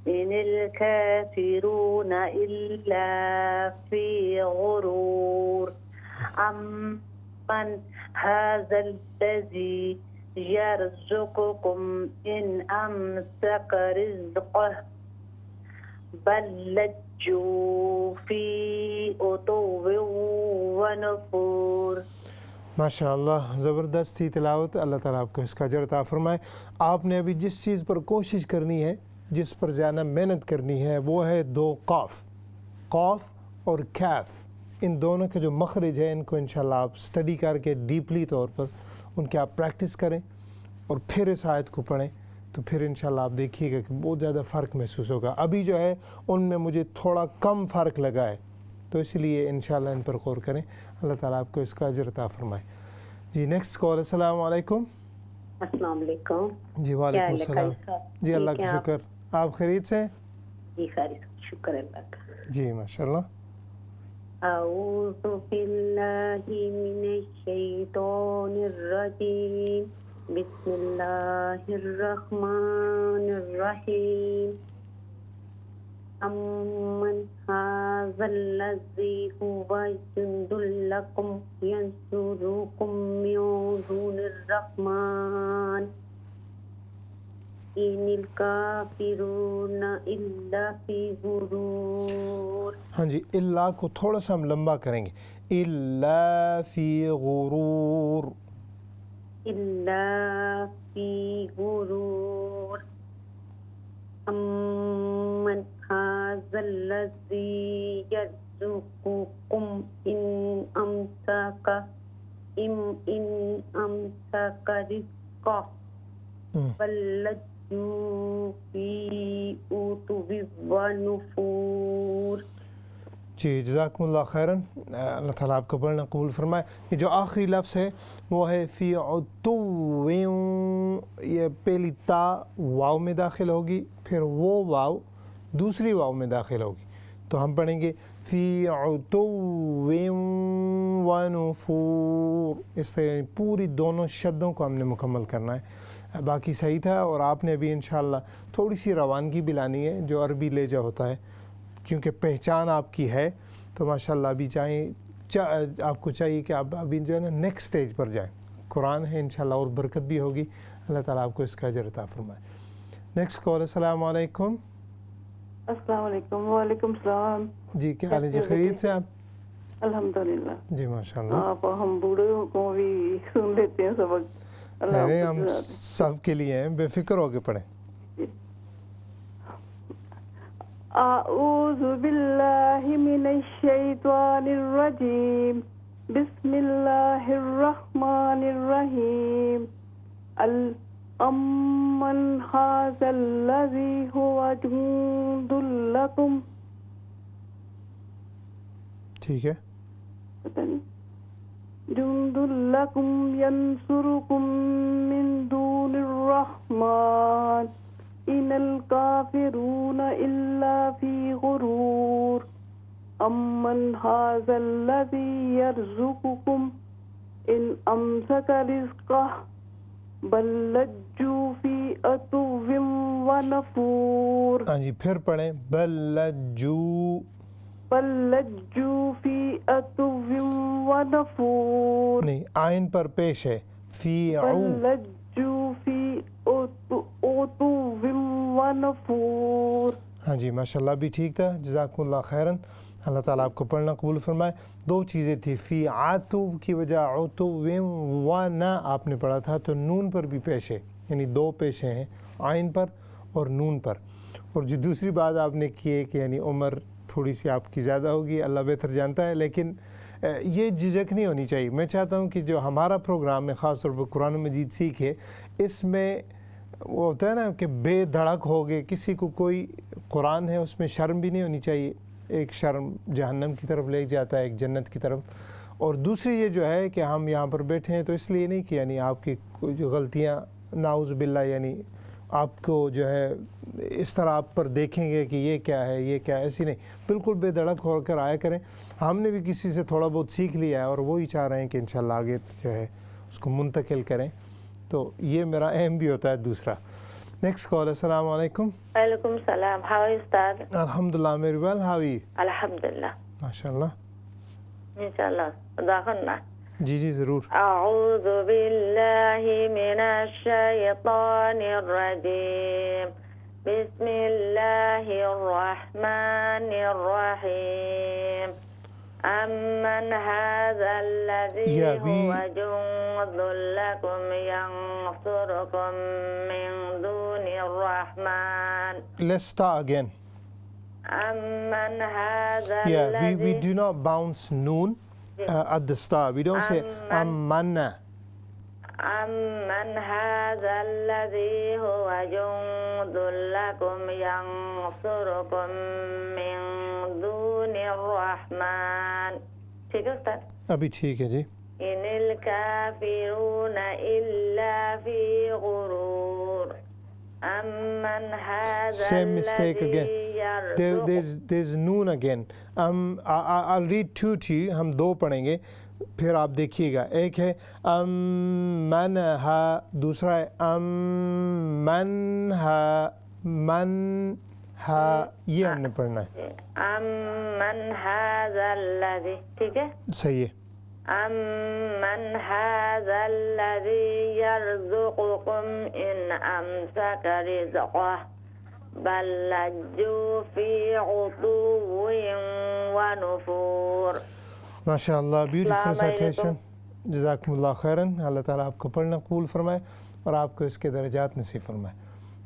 ان الكافرون الا فی غرور۔ من هذا الذي يرزقكم إن أمسك رزقه بل لجوا في عتو ونفور. ماشاءاللہ زبردست تھی تلاوت. اللہ تعالیٰ آپ کو اس کا اجر عطا فرمائے. آپ نے ابھی جس چیز پر کوشش کرنی ہے, جس پر زیادہ محنت کرنی ہے, وہ ہے دو قاف, قاف اور کیف. ان دونوں کے جو مخرج ہے ان کو انشاءاللہ آپ سٹڈی کر کے ڈیپلی طور پر ان کی آپ پریکٹس کریں اور پھر اس آیت کو پڑھیں, تو پھر انشاءاللہ آپ دیکھیے گا کہ بہت زیادہ فرق محسوس ہوگا. ابھی جو ہے ان میں مجھے تھوڑا کم فرق لگا ہے, تو اس لیے انشاءاللہ ان پر غور کریں. اللہ تعالیٰ آپ کو اس کا اجر عطا فرمائے. جی نیکسٹ کال. السلام علیکم. السلام علیکم. جی وعلیکم السلام. جی اللہ کا شکر. آپ خیریت سے؟ جی خیریت, شکر اللہ کا. جی ماشاءاللہ. اعوذ باللہ من الشیطان الرجیم. بسم اللہ الرحمن الرحیم. امن هذا الذی هو جند لکم ینصرکم من دون الرحمن ان الکافرون الا فی غرور. ہاں جی, اللہ کو تھوڑا سا ہم لمبا کریں گے. الا فی غرور, الا فی غرور. امن هذا الذی یرزقکم ان امسک رزقہ بل لجوا فی عتو ونفور. جی جزاکم اللہ خیراً. اللہ تعالیٰ آپ کا پڑھنا قبول فرمائے. یہ جو آخری لفظ ہے وہ ہے فی عتو, یہ پہلی تا واو میں داخل ہوگی, پھر وہ واو دوسری واو میں داخل ہوگی, تو ہم پڑھیں گے فی عتو ونفور. اس طرح پوری دونوں شدوں کو ہم نے مکمل کرنا ہے. باقی صحیح تھا, اور آپ نے ابھی انشاءاللہ تھوڑی سی روانگی بھی لانی ہے جو عربی لہجہ ہوتا ہے, کیونکہ پہچان آپ کی ہے. تو ماشاءاللہ ابھی آپ کو چاہیے کہ آپ ابھی جو ہے نا نیکسٹ سٹیج پر جائیں. قرآن ہے انشاءاللہ اور برکت بھی ہوگی. اللہ تعالیٰ آپ کو اس کا اجر عطا فرمائے. Next call. السلام علیکم. السلام علیکم. وعلیکم السلام. جی کیا حال ہے؟ جی خیریت سے آپ؟ الحمدللہ. جی ماشاءاللہ. آپ ہم بوڑھے کو بھی سن لیتے ہیں سبق. اللہ ہم سب کے لیے ہیں, بے فکر ہو کے پڑھیں. اعوذ باللہ من الشیطان الرجیم. بسم اللہ الرحمن الرحیم. امن ھذا الذی ھو جند لکم. ٹھیک ہے. جند لکم ینصرکم من دون الرحمن ان الکافرون الا فی غرور. امن ھذا الذی یرزقکم ان امسک رزقہ بل لجوا فی عتو ونفور. ہاں جی پھر پڑھیں. بل لجوا فی عتو ونفور. نہیں, آئین پر پیش ہے. فی لجوا فی عتو ونفور. ہاں جی ماشاءاللہ بھی ٹھیک تھا. جزاکم اللہ خیراً. اللہ تعالیٰ آپ کو پڑھنا قبول فرمائے. دو چیزیں تھی, فی عتو کی وجہ عتو و نہ آپ نے پڑھا تھا, تو نون پر بھی پیش ہے, یعنی دو پیشے ہیں آئین پر اور نون پر. اور جو دوسری بات آپ نے کی ہے کہ یعنی عمر تھوڑی سی آپ کی زیادہ ہوگی, اللہ بہتر جانتا ہے, لیکن یہ جھجک نہیں ہونی چاہیے. میں چاہتا ہوں کہ جو ہمارا پروگرام ہے خاص طور پر قرآن مجید سیکھیے, اس میں وہ ہوتا ہے نا کہ بے دھڑک ہو گئے, کسی کو کوئی قرآن ہے اس میں شرم بھی نہیں ہونی چاہیے. ایک شرم جہنم کی طرف لے جاتا ہے, ایک جنت کی طرف. اور دوسری یہ جو ہے کہ ہم یہاں پر بیٹھے ہیں تو اس لیے نہیں کہ یعنی آپ کی کوئی جو غلطیاں نعوذ باللہ یعنی آپ کو جو ہے اس طرح آپ پر دیکھیں گے کہ یہ کیا ہے یہ کیا ہے, ایسی نہیں. بالکل بے دھڑک ہو کر آیا کریں. ہم نے بھی کسی سے تھوڑا بہت سیکھ لیا ہے اور وہی چاہ رہے ہیں کہ انشاءاللہ آگے جو ہے اس کو منتقل کریں, تو یہ میرا اہم بھی ہوتا ہے. دوسرا نیکسٹ کال. السلام علیکم. وعلیکم السلام. ہاؤ از استاد؟ الحمدللہ میری ویل. ہاو یو؟ الحمدللہ. ماشاءاللہ. انشاءاللہ. خدا کرنا جی جی ضرور. أعوذ بالله من الشيطان الرجيم بسم الله الرحمن الرحيم أمن هذا الذي هو جند لكم ينصركم من دون الرحمن. Let's start again. أمن هذا We do not bounce noon at the start. We don't say ammanna. أمن هذا الذي هو جند لكم ينصركم من دون الرحمن. ٹھیک ہے استاد؟ ابھی ٹھیک ہے جی. إن الكافرون إلا في غرور. أمن هذا Same mistake again. There's noon again. I'll read two to you. ہم دو پڑھیں گے پھر آپ دیکھیے گا. ایک ہے منہا, دوسرا ہے منہا. منہا یہ ہم نے پڑھنا ہے. أمن هذا الذي. ٹھیک ہے؟ صحیح ہے. أمن هذا الذي يرزقكم إن أمسك رزقه بل لجوا في عتو ونفور. ماشاء اللہ, بیوٹیفل سیٹیشن. جزاکم اللہ خیراً. اللہ تعالیٰ آپ کو پڑھنا قبول فرمائے اور آپ کو اس کے درجات نصیب فرمائے.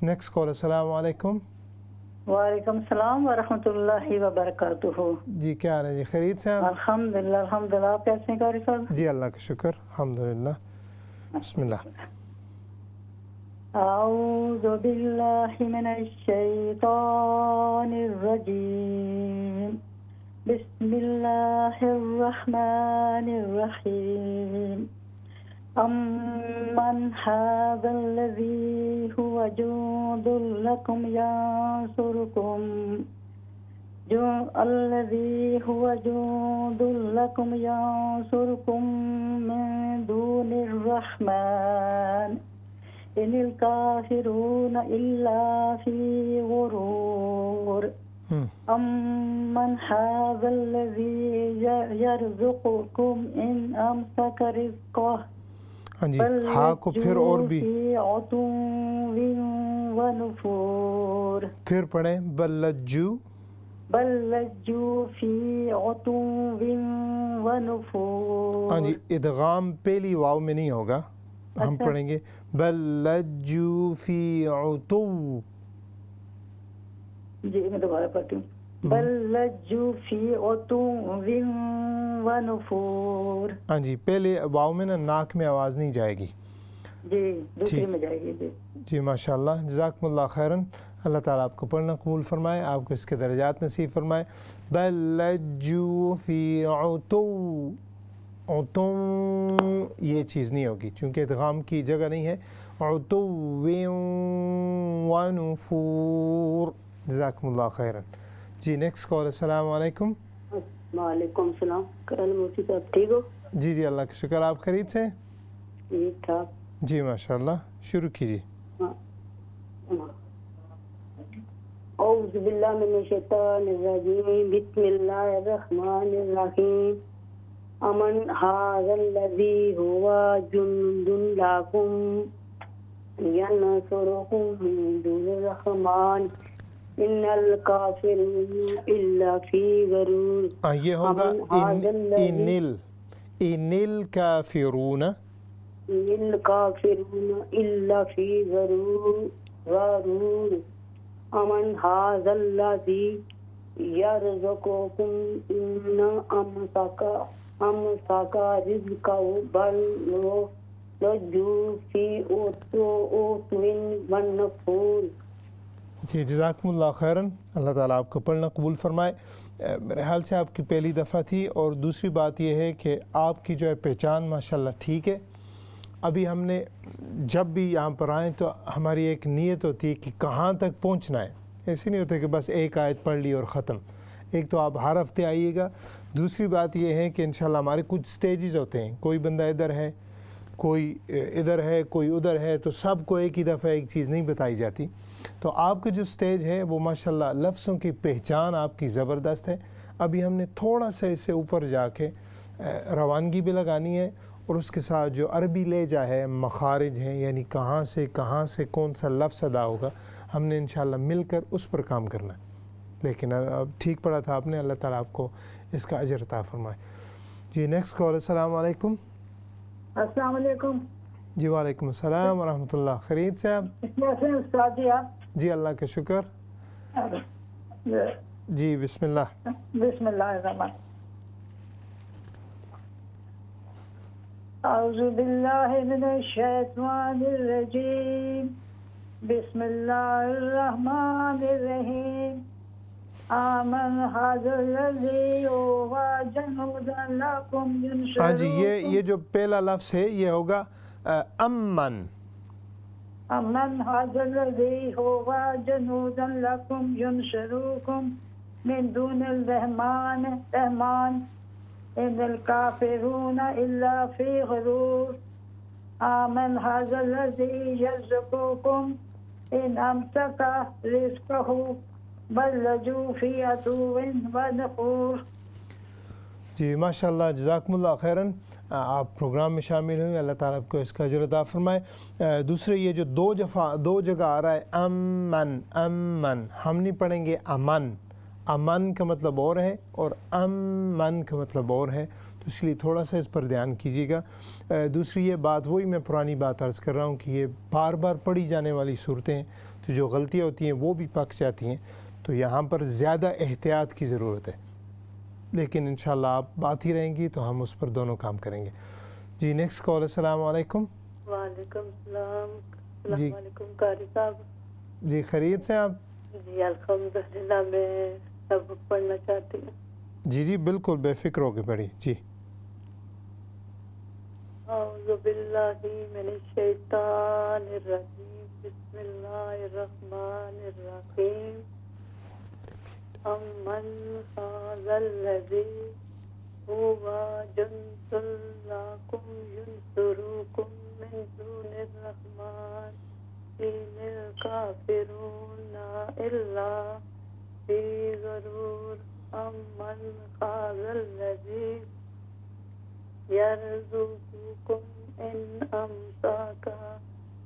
Next call. السلام علیکم. وعلیکم السلام ورحمۃ اللہ وبرکاتہ. جی کیا حال ہے جی؟ خیریت سے آپ؟ الحمدللہ الحمدللہ. آپ کیسے ہیں قاری صاحب؟ جی اللہ کا شکر الحمدللہ. بسم اللہ. اعوذ باللہ من الشیطان الرجیم. بسم اللہ الرحمن الرحیم. أمن هذا الذي هو جند لكم ينصركم من دون الرحمن إن الكافرون إلا في غرور. أمن هذا الذي يرزقكم إن أمسك رزقه ہاں جی, ہاں کو پھر اور بھی پھر پڑھیں. بلجو فی عتو ونفور. ہاں جی, ادغام پہلی واو میں نہیں ہوگا. ہم پڑھیں گے بلجو فی عتو. جی میں دوبارہ پڑھتی ہوں. بلجو فی عتو ونفور. ہاں جی, پہلے واو میں نا ناک میں آواز نہیں جائے گی. جی دوسری میں جائے گی. جی ماشاء اللہ. جزاکم اللہ خیراً. اللہ تعالیٰ آپ کو پڑھنا قبول فرمائے, آپ کو اس کے درجات نصیب فرمائے. بلجو فی عتو. عتو یہ چیز نہیں ہوگی چونکہ ادغام کی جگہ نہیں ہے. عتو ونفور. جزاکم اللہ خیراً. جی نیکسٹ کال. السلام علیکم. وعلیکم السلام. کرن موسی صاحب ٹھیک ہو؟ جی جی اللہ کا شکر. آپ خیریت سے؟ ٹھیک ٹھاک. جی ماشاء اللہ. شروع کیجیے. اعوذ باللہ من الشیطان الرجیم. بسم اللہ الرحمن الرحیم. امن ھذا الذی هو جند لکم ینصرکم من دون الرحمن ان الکافرون الا فی غرور. یہ ہوگا ان الکافرون الا فی غرور. امن ھذا الذی یرزقکم ان امسک رزقہ بل لجوا فی عتو ونفور. جی جزاکم اللہ خیراً. اللہ تعالیٰ آپ کو پڑھنا قبول فرمائے. میرے خیال سے آپ کی پہلی دفعہ تھی, اور دوسری بات یہ ہے کہ آپ کی جو ہے پہچان ماشاءاللہ ٹھیک ہے. ابھی ہم نے جب بھی یہاں پر آئیں تو ہماری ایک نیت ہوتی ہے کہ کہاں تک پہنچنا ہے. ایسے نہیں ہوتا کہ بس ایک آیت پڑھ لی اور ختم. ایک تو آپ ہر ہفتے آئیے گا. دوسری بات یہ ہے کہ انشاءاللہ ہمارے کچھ سٹیجز ہوتے ہیں. کوئی بندہ ادھر ہے, کوئی ادھر ہے, کوئی ادھر ہے, تو سب کو ایک ہی دفعہ ایک چیز نہیں بتائی جاتی. تو آپ کا جو سٹیج ہے وہ ماشاءاللہ لفظوں کی پہچان آپ کی زبردست ہے. ابھی ہم نے تھوڑا سا اس سے اوپر جا کے روانگی بھی لگانی ہے اور اس کے ساتھ جو عربی لہجہ ہے، مخارج ہیں، یعنی کہاں سے کون سا لفظ ادا ہوگا، ہم نے انشاءاللہ مل کر اس پر کام کرنا ہے. لیکن اب ٹھیک پڑھا تھا آپ نے، اللہ تعالیٰ آپ کو اس کا اجر عطا فرمائے. جی نیکسٹ کال. السلام علیکم. السلام علیکم. جی وعلیکم السلام ورحمۃ اللہ. خیریت سے آپ؟ کیسے ہیں استاد جی آپ؟ جی اللہ کا شکر. جی بسم اللہ. بسم اللہ الرحمن. اعوذ باللہ من الشیطان الرجیم. بسم اللہ الرحمن الرحیم. آمن هذا الذی هو جنود لکم ینشرون. ہاں جی، یہ جو پہلا لفظ ہے یہ ہوگا امن. امن هذا الذی هو جنود لکم ینشروکم من دون الرحمن رحمان ان الکافرون الا فی غرور. آمن هذا الذی یرزقکم ان امسک رزقہ بل لجوا فی عتو ونفور. جی ماشاء اللہ، جزاکم اللہ خیراً. آپ پروگرام میں شامل ہوئے، اللہ تعالیٰ آپ کو اس کا اجر عطا فرمائے. دوسرے یہ جو دو جگہ آ رہا ہے امن، ہم نہیں پڑھیں گے امن. امن کا مطلب اور ہے اور امن کا مطلب اور ہے، تو اس لیے تھوڑا سا اس پر دھیان کیجیے گا. دوسری یہ بات، وہی میں پرانی بات عرض کر رہا ہوں کہ یہ بار بار پڑھی جانے والی صورتیں ہیں، تو جو غلطیاں ہوتی ہیں وہ بھی پک جاتی ہیں، تو یہاں پر زیادہ احتیاط کی ضرورت ہے. لیکن انشاءاللہ آپ بات ہی رہیں گی تو ہم اس پر دونوں کام کریں گے. جی نیکسٹ کال. السلام علیکم. وعلیکم السلام. جی السلام علیکم قاری صاحب. جی خیریت سے آپ؟ جی الحمدللہ. میں سبق پڑھنا چاہتی ہوں. جی بالکل بے فکر ہو کے پڑھی. جی اعوذ باللہ من الشیطان الرجیم. بسم اللہ الرحمن الرحیم. امن هذا الذی هو جند لکم ینصرکم من دون الرحمن ان الکافرون الا فی غرور. امن هذا الذی یرزقکم ان امسک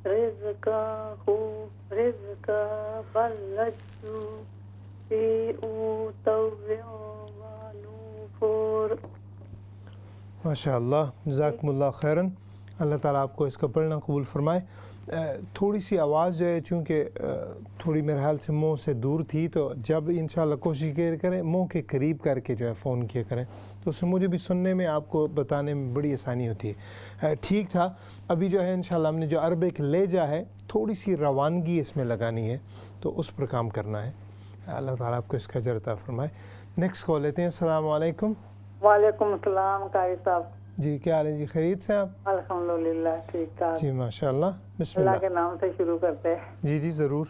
رزقہ بل لجوا فی عتو ونفور. ماشاء اللہ، جزاکم اللہ خیراً. اللہ تعالیٰ آپ کو اس کا پڑھنا قبول فرمائے. تھوڑی سی آواز جو ہے چونکہ تھوڑی میرے حال سے منہ سے دور تھی، تو جب انشاءاللہ کوشش کریں منہ کے قریب کر کے جو ہے فون کیا کریں، تو اس سے مجھے بھی سننے میں، آپ کو بتانے میں بڑی آسانی ہوتی ہے. ٹھیک تھا. ابھی جو ہے انشاءاللہ ہم نے جو عربک لہجہ ہے تھوڑی سی روانگی اس میں لگانی ہے، تو اس پر کام کرنا ہے. اللہ تعالیٰ آپ کو اس کا اجر عطا فرمائے. نیکسٹ کال لیتے ہیں. السلام علیکم. وعلیکم السلام قاری صاحب. جی کیا حال ہے جی؟ خیریت سے آپ؟ الحمدللہ ٹھیک ٹھاک. جی ماشاء اللہ. بسم اللہ اللہ. کے نام سے شروع کرتے ہیں. جی ضرور.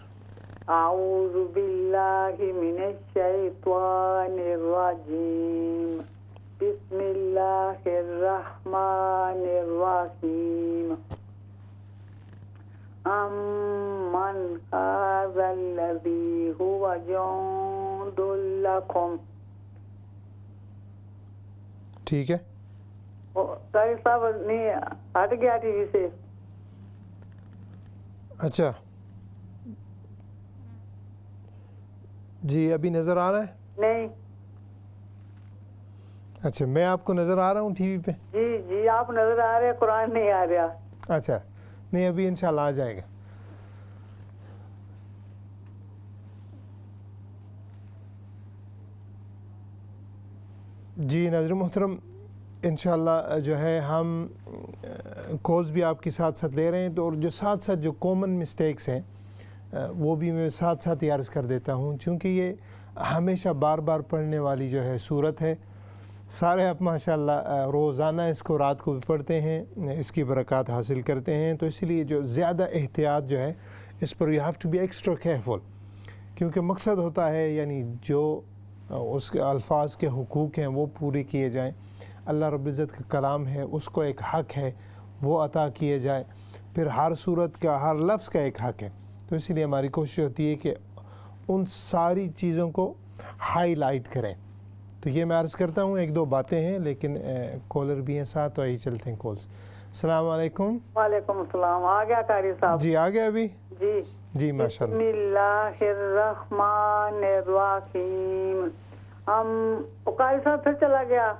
اعوذ باللہ من الشیطان الرجیم. بسم اللہ الرحمن الرحیم. امن هذا الذی هو جند لکم. ٹھیک ہے. قاری صاحب نہیں ہٹ گیا ٹی وی سے. اچھا جی ابھی نظر آ رہا ہے؟ نہیں. اچھا میں آپ کو نظر آ رہا ہوں ٹی وی پہ؟ جی آپ نظر آ رہے ہیں، قرآن نہیں آ رہا. اچھا نہیں، ابھی انشاءاللہ آ جائے گا. جی ناظرین محترم، انشاءاللہ جو ہے ہم کالز بھی آپ کے ساتھ ساتھ لے رہے ہیں، تو اور جو ساتھ جو کامن مسٹیکس ہیں وہ بھی میں ساتھ ہی عرض کر دیتا ہوں، چونکہ یہ ہمیشہ بار بار پڑھنے والی جو ہے صورت ہے. سارے آپ ماشاءاللہ روزانہ اس کو رات کو بھی پڑھتے ہیں، اس کی برکات حاصل کرتے ہیں، تو اس لیے جو زیادہ احتیاط جو ہے اس پر you have to be extra careful, کیونکہ مقصد ہوتا ہے یعنی جو اس کے الفاظ کے حقوق ہیں وہ پورے کیے جائیں. اللہ رب العزت کا کلام ہے، اس کو ایک حق ہے وہ عطا کیے جائے، پھر ہر صورت کا ہر لفظ کا ایک حق ہے. تو اسی لیے ہماری کوشش ہوتی ہے کہ ان ساری چیزوں کو ہائی لائٹ کریں. تو یہ میں عرض کرتا ہوں، ایک دو باتیں ہیں لیکن کالر بھی ہیں ساتھ، تو آئی چلتے ہیں کالس. السلام علیکم. وعلیکم السلام. آ گیا قاری صاحب؟ جی آ گیا ابھی. جی جی ماشاء بسم اللہ. اللہ الرحمن الرحیم. قاری صاحب پھر چلا گیا.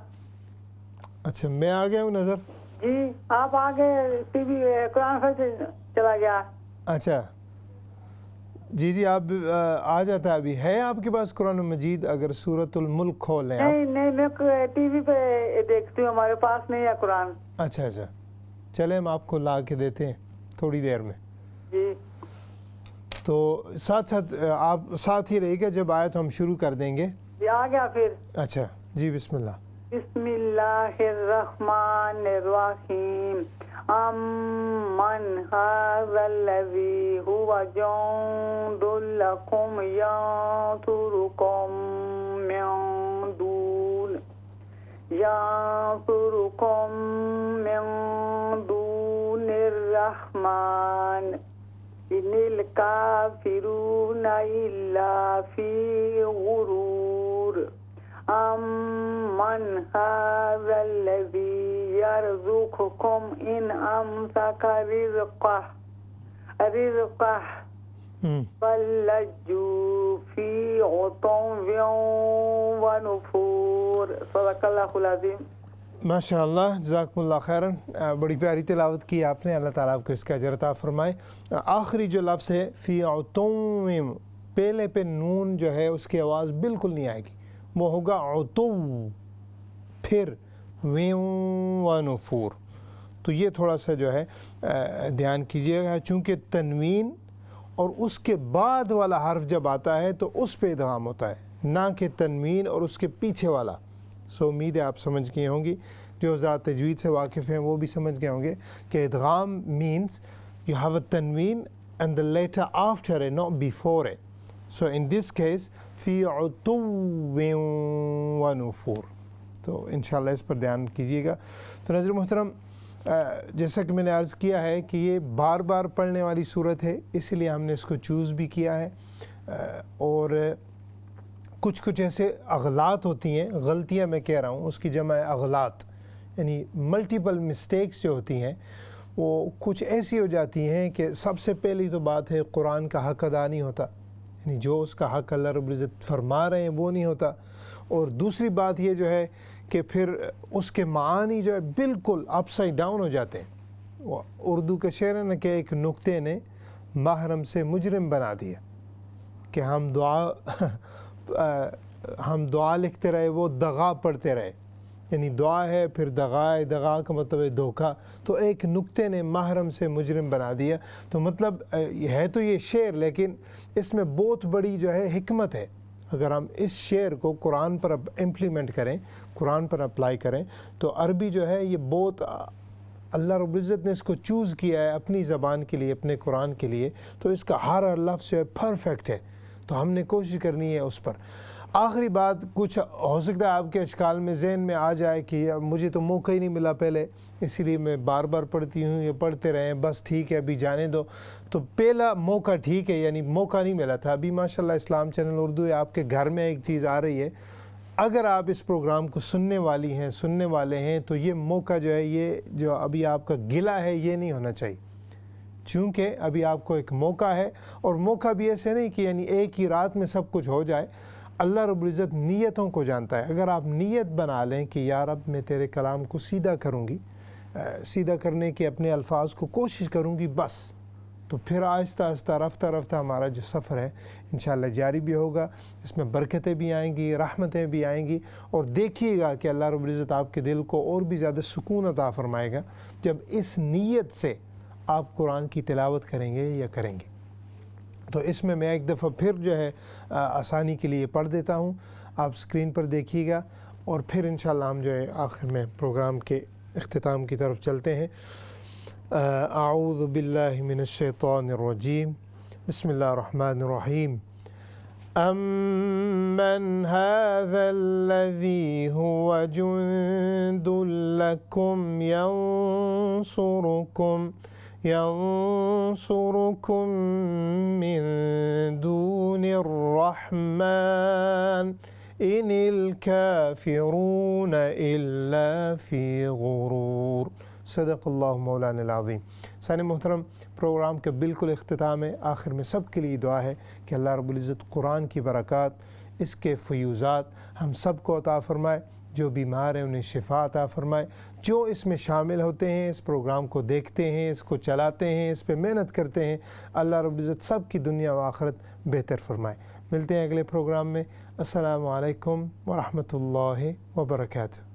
اچھا میں آ گیا ہوں نظر. جی آپ آگے ٹی وی قرآن پھر چلا گیا. اچھا جی جی آپ آ جاتا ہے. ابھی ہے آپ کے پاس قرآن مجید؟ اگر سورۃ الملک کھول لیں آپ. نہیں میں ٹی وی پہ دیکھتی ہوں، ہمارے پاس نہیں ہے قرآن. اچھا اچھا چلیں ہم آپ کو لا کے دیتے ہیں تھوڑی دیر میں. جی تو ساتھ ساتھ آپ ساتھ ہی رہے گا، جب آئے تو ہم شروع کر دیں گے. جی آ گیا پھر. اچھا جی بسم اللہ. بسم اللہ الرحمن الرحیم. من هذا الذي هو جند لكم ينصركم من دون الرحمن إن الكافرون إلا في غرور. من هذا الذي يرزقكم إن أمسك رزقه بل لجوا في عتو ونفور. صدق اللہ العظیم. ماشاء اللہ جزاکم اللہ خیراً. بڑی پیاری تلاوت کی آپ نے، اللہ تعالیٰ آپ کو اس کا اجر عطا فرمائے. آخری جو لفظ ہے فی عتو، پہلے پہ نون جو ہے اس کی آواز بالکل نہیں آئے گی، وہ ہوگا عتو پھر ونفور. تو یہ تھوڑا سا جو ہے دھیان کیجیے گا، چونکہ تنوین اور اس کے بعد والا حرف جب آتا ہے تو اس پہ ادغام ہوتا ہے، نہ کہ تنوین اور اس کے پیچھے والا. سو امید ہے آپ سمجھ گئے ہوں گی، جو ذات تجوید سے واقف ہیں وہ بھی سمجھ گئے ہوں گے کہ ادغام means you have a tanween and the letter after it, not before it. So in this case فی عتو ونفور. تو انشاءاللہ اس پر دھیان کیجیے گا. تو ناظرین محترم، جیسا کہ میں نے عرض کیا ہے کہ یہ بار بار پڑھنے والی صورت ہے، اسی لیے ہم نے اس کو چوز بھی کیا ہے. اور کچھ ایسے اغلاط ہوتی ہیں، غلطیاں میں کہہ رہا ہوں، اس کی جمع ہے اغلاط، یعنی ملٹیپل مسٹیکس جو ہوتی ہیں وہ کچھ ایسی ہو جاتی ہیں کہ سب سے پہلی تو بات ہے قرآن کا حق ادا نہیں ہوتا، یعنی جو اس کا حق اللہ رب العزت فرما رہے ہیں وہ نہیں ہوتا. اور دوسری بات یہ جو ہے کہ پھر اس کے معانی جو ہے بالکل اپ سائڈ ڈاؤن ہو جاتے ہیں. اردو کا شعر ہے نا کہ ایک نکتے نے محرم سے مجرم بنا دیا، کہ ہم دعا لکھتے رہے، وہ دغا پڑھتے رہے، یعنی دعا ہے پھر دغا کا مطلب ہے دھوکا. تو ایک نکتے نے محرم سے مجرم بنا دیا. تو مطلب ہے تو یہ شعر، لیکن اس میں بہت بڑی جو ہے حکمت ہے. اگر ہم اس شعر کو قرآن پر امپلیمنٹ کریں، قرآن پر اپلائی کریں، تو عربی جو ہے یہ بہت اللہ رب العزت نے اس کو چوز کیا ہے اپنی زبان کے لیے، اپنے قرآن کے لیے. تو اس کا ہر لفظ جو ہے پرفیکٹ ہے. تو ہم نے کوشش کرنی ہے اس پر. آخری بات، کچھ ہو سکتا ہے آپ کے اشکال میں ذہن میں آ جائے کہ مجھے تو موقع ہی نہیں ملا پہلے، اسی لیے میں بار بار پڑھتی ہوں، یہ پڑھتے رہیں بس ٹھیک ہے ابھی جانے دو. تو پہلا موقع ٹھیک ہے، یعنی موقع نہیں ملا تھا. ابھی ماشاءاللہ اسلام چینل اردو ہے، آپ کے گھر میں ایک چیز آ رہی ہے. اگر آپ اس پروگرام کو سننے والے ہیں تو یہ موقع جو ہے، یہ جو ابھی آپ کا گلا ہے یہ نہیں ہونا چاہیے، چونکہ ابھی آپ کو ایک موقع ہے. اور موقع بھی ایسے نہیں کہ یعنی ایک ہی رات میں سب کچھ ہو جائے. اللہ رب العزت نیتوں کو جانتا ہے. اگر آپ نیت بنا لیں کہ یا رب میں تیرے کلام کو سیدھا کروں گی، سیدھا کرنے کے اپنے الفاظ کو کوشش کروں گی بس، تو پھر آہستہ آہستہ رفتہ ہمارا جو سفر ہے انشاءاللہ جاری بھی ہوگا. اس میں برکتیں بھی آئیں گی، رحمتیں بھی آئیں گی. اور دیکھیے گا کہ اللہ رب العزت آپ کے دل کو اور بھی زیادہ سکون عطا فرمائے گا جب اس نیت سے آپ قرآن کی تلاوت کریں گے یا کریں گے. تو اس میں ایک دفعہ پھر جو ہے آسانی کے لیے پڑھ دیتا ہوں، آپ اسکرین پر دیکھیے گا، اور پھر انشاءاللہ ہم جو ہے آخر میں پروگرام کے اختتام کی طرف چلتے ہیں. اعوذ باللہ من الشیطان الرجیم. بسم اللہ الرحمن الرحیم. أَمَّنْ هَذَا الَّذِي هُوَ جُنْدٌ لَكُمْ ينصركم من دون الرحمن إن الكافرون إلا في غرور. صدق اللہ مولانا العظیم. سامعین محترم، پروگرام کے بالکل اختتام ہے. آخر میں سب کے لیے دعا ہے کہ اللہ رب العزت قرآن کی برکات، اس کے فیوزات ہم سب کو عطا فرمائے. جو بیمار ہیں انہیں شفا عطا فرمائے. جو اس میں شامل ہوتے ہیں، اس پروگرام کو دیکھتے ہیں، اس کو چلاتے ہیں، اس پہ محنت کرتے ہیں، اللہ رب العزت سب کی دنیا و آخرت بہتر فرمائے. ملتے ہیں اگلے پروگرام میں. السلام علیکم ورحمۃ اللہ وبرکاتہ.